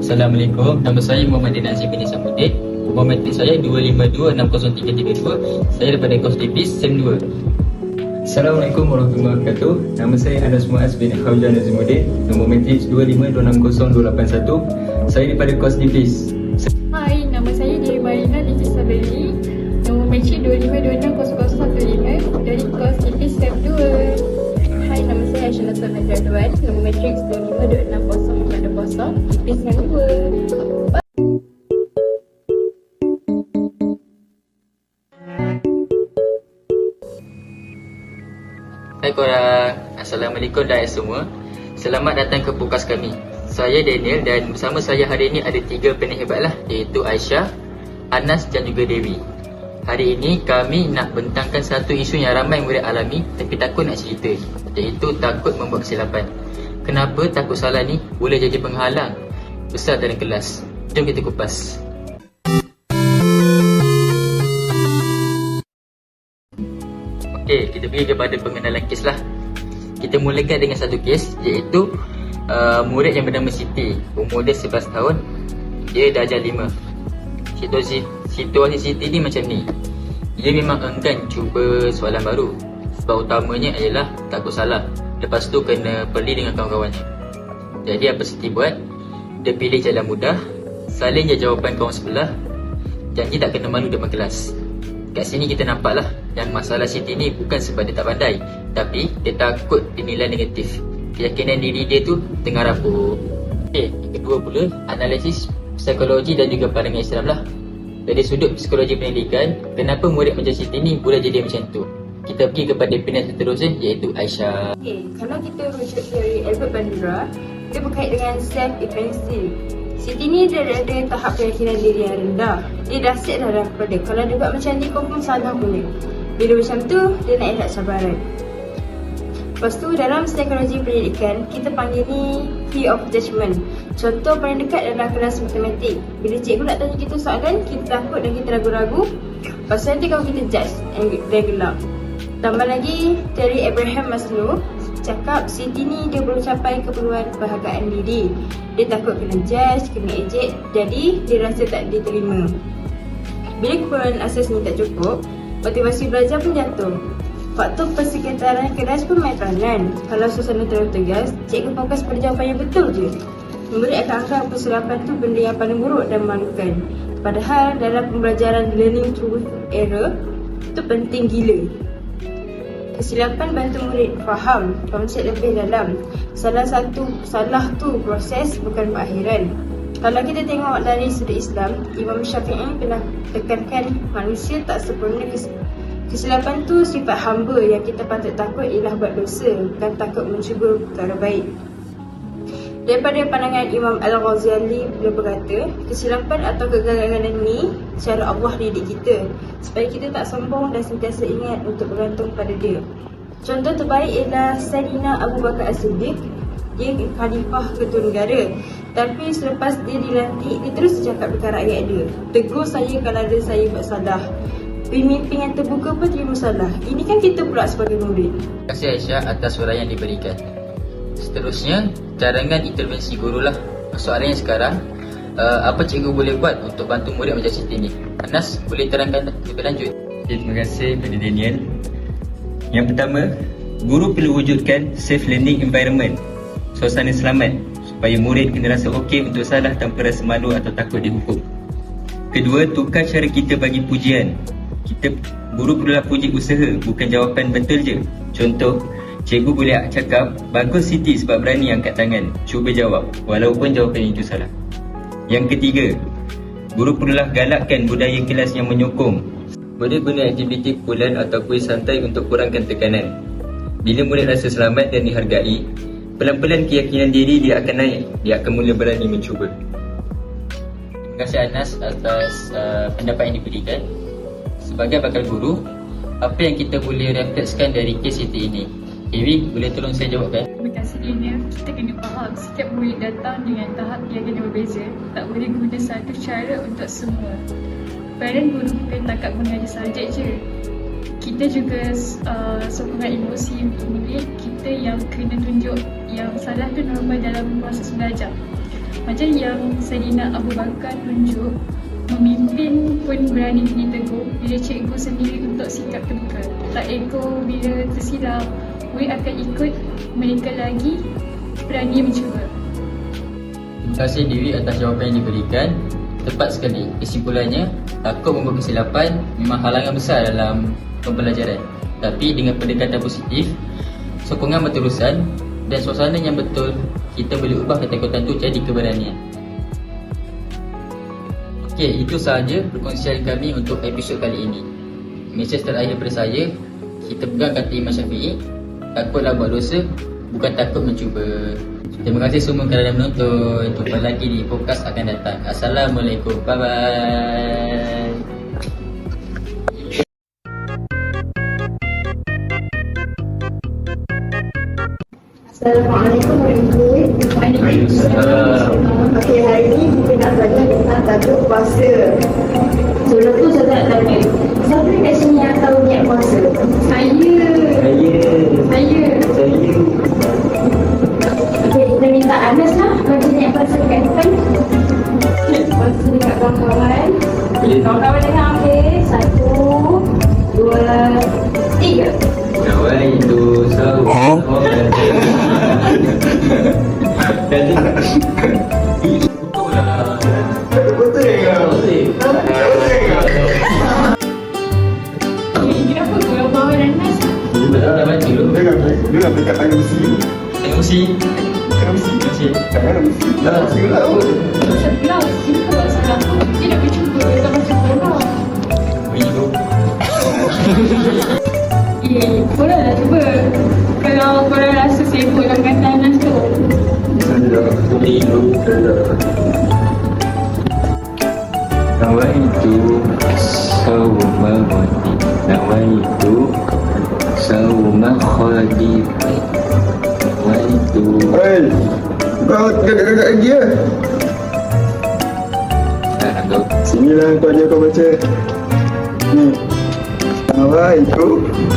Assalamualaikum, nama saya Muhammad Nazim bin Isamuddin. Nombor matrik saya 2526032. Saya daripada kos tipis SEM 2. Assalamualaikum warahmatullahi wabarakatuh. Nama saya Anas Muaz bin Khawjan Nazimuddin. Nombor matrik 2526021. Saya daripada kos tipis. Hai, nama saya Dewi Marina Liti Saberi. Nombor matrik 252600015 dari kos tipis SEM 2. Hai, nama saya Aisyah Nasar Najradwan. Nombor matrik 2526040 tipis SEM 2. Hai korang, Assalamualaikum dan semua. Selamat datang ke podcast kami. Saya Daniel dan bersama saya hari ini ada 3 panel hebat lah, iaitu Aisyah, Anas dan juga Dewi. Hari ini kami nak bentangkan satu isu yang ramai murid alami tapi takut nak cerita, iaitu takut membuat kesilapan. Kenapa takut salah ni boleh jadi penghalang besar dalam kelas? Jom kita kupas. Okey, kita pergi kepada pengenalan kes lah. Kita mulakan dengan satu kes, iaitu murid yang bernama Siti. Umur dia 11 tahun. Dia darjah 5. Situasi Siti ni macam ni. Dia memang enggan cuba soalan baru. Sebab utamanya ialah takut salah. Lepas tu kena peli dengan kawan-kawannya. Jadi apa Siti buat? Dia pilih jalan mudah, salin je jawapan kawan sebelah, janji tak kena malu depan kelas. Kat sini kita nampak lah yang masalah Siti ni bukan sebab dia tak pandai, tapi dia takut dinilai negatif. Keyakinan diri dia tu tengah rapuh. Okey, yang kedua pula, analisis psikologi dan juga pandangan Islam lah. Dari sudut psikologi pendidikan, kenapa murid macam Siti ni boleh jadi macam tu? Kita pergi kepada pilihan seterusnya, iaitu Aisyah. Kalau kita rujuk dari Albert Bandura, dia berkait dengan self-efficacy. Siti ni dia ada tahap keyakinan diri yang rendah. Dia dah set dah daripada kalau dia buat macam ni, confirm salah punya. Bila macam tu, dia nak elak cabaran. Lepas tu dalam psikologi pendidikan, kita panggil ni fear of judgment. Contoh paling dekat dalam kelas matematik. Bila cikgu nak tanya kita soalan, kita takut dan kita ragu-ragu. Lepas tu nanti kalau kita judge dan gelap. Tambah lagi dari Abraham Maslow, cakap Siti ni dia belum capai keperluan kebahagiaan diri. Dia takut kena judge, kena ejek, jadi dia rasa tak diterima. Bila keperluan asas ni tak cukup, motivasi belajar pun jatuh. Faktor persekitaran kelas pun main peranan. Kalau suasana terlalu tegas, cikgu fokus pada jawapan yang betul je. Murid akan anggap kesilapan tu benda yang paling buruk dan memalukan. Padahal dalam pembelajaran learning through error, tu penting gila. Kesilapan bantu murid faham konsep lebih dalam. Salah tu proses, bukan perakhiran. Kalau kita tengok dari sudut Islam, Imam Syafi'i pernah tekankan manusia tak sempurna. Kesilapan tu sifat hamba yang kita patut takut ialah buat dosa, bukan takut mencuba perkara baik. Daripada pandangan Imam Al-Ghazali, beliau berkata, kesilapan atau kegagalan ini cara Allah didik kita supaya kita tak sombong dan sentiasa ingat untuk bergantung pada dia. Contoh terbaik ialah Sayyidina Abu Bakar As-Siddiq. Dia khalifah ketua negara, tapi selepas dia dilantik, dia terus cakap dekat rakyat dia, tegur saya kalau ada saya buat salah. Pemimpin yang terbuka pun terima salah. Ini kan kita pula sebagai murid. Terima kasih Aisyah atas uraian yang diberikan. Seterusnya, cadangan intervensi guru lah. Soalannya sekarang, apa cikgu boleh buat untuk bantu murid macam Siti ni? Anas, boleh terangkan lebih lanjut? Terima kasih kepada Daniel. Yang pertama, guru perlu wujudkan safe learning environment, suasana selamat, supaya murid kena rasa okey untuk salah tanpa rasa malu atau takut dihukum. Kedua, tukar cara kita bagi pujian. Guru perlulah puji usaha, bukan jawapan betul je. Contoh, cikgu boleh cakap, bagus Siti sebab berani angkat tangan, cuba jawab, walaupun jawapan itu salah. Yang ketiga, guru perlulah galakkan budaya kelas yang menyokong. Boleh guna aktiviti pukulan atau kuis santai untuk kurangkan tekanan. Bila murid rasa selamat dan dihargai, pelan-pelan keyakinan diri dia akan naik. Dia akan mula berani mencuba. Terima kasih Anas atas pendapat yang diberikan. Sebagai bakal guru, apa yang kita boleh reflekskan dari kes Siti ini? Dewi, boleh tolong saya jawabkan? Terima kasih Dina. Kita kena faham setiap murid datang dengan tahap yang kena berbeza. Tak boleh guna satu cara untuk semua. Parent guru bukan takat mengajar sahaja je. Kita juga sokongan emosi untuk murid. Kita yang kena tunjuk yang salah tu normal dalam proses belajar. Macam yang Saidina Abu Bakar tunjuk, memimpin pun berani ditegur bila cikgu sendiri untuk sikap terbuka. Tak ego bila tersilap, murid akan ikut mereka lagi berani mencuba. Terima kasih Dewi atas jawapan yang diberikan. Tepat sekali. Kesimpulannya, takut membuat kesilapan memang halangan besar dalam pembelajaran. Tapi dengan pendekatan positif, sokongan berterusan dan suasana yang betul, kita boleh ubah ketakutan itu jadi keberanian. Okey, itu sahaja perkongsian kami untuk episod kali ini. Mesej terakhir daripada saya, kita pegang kata Imam Syafi'i, takutlah buat dosa, bukan takut mencuba. Terima kasih semua kerana menonton. Jumpa lagi di podcast akan datang. Assalamualaikum. Bye-bye. Assalamualaikum warahmatullahi wabarakatuh. Okey, hari ni kita nak belajar tentang tajuk puasa. Sebelum tu saya nak tanya, siapa kat sini yang tahu niat puasa? Saya. Okey, kita minta Anas lah bagi niat puasa kat depan. Puasa dekat kawan-kawan. Kawan-kawan dengar okey. 1, 2, 3. Kawan itu Kenapa kau bawa Anas? Dah baca dulu. Dia dekat tangan besi. Tengok mesti. Tangan besi. Mesti. Tangan besi. Dah besi lah. Sebelah sini kalau salah. Dia nak bercuba tak macam mana? Bingo. Korang dah cuba. Kalau korang rasa sibuk dalam kata Anas tu, Nawaitu sauma ghadi. Nawaitu sauma khadi. Nawaitu. Hei, kau gagak-gagak lagi ya? Sinilah kau ajar kau baca. Ni.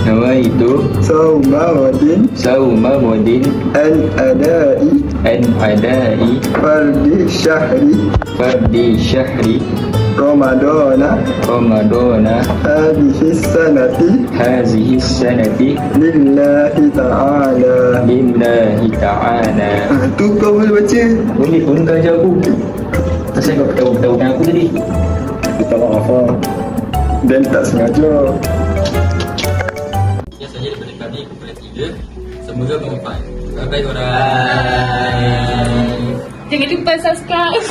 Nawaitu Sauma wadin sauma ghadin an adai an adai fardi syahri Ramadana hadhihi sanati lillahi ta'ala. Tu kau boleh baca. Boleh pun kau ajar aku. Asal kau ketahukan aku tadi. Minta maaf lah. Dan tak sengaja. Sekian sahaja daripada kami kumpulan 3. Semoga bermanfaat. Bye-bye korang. jangan lupa subscribe.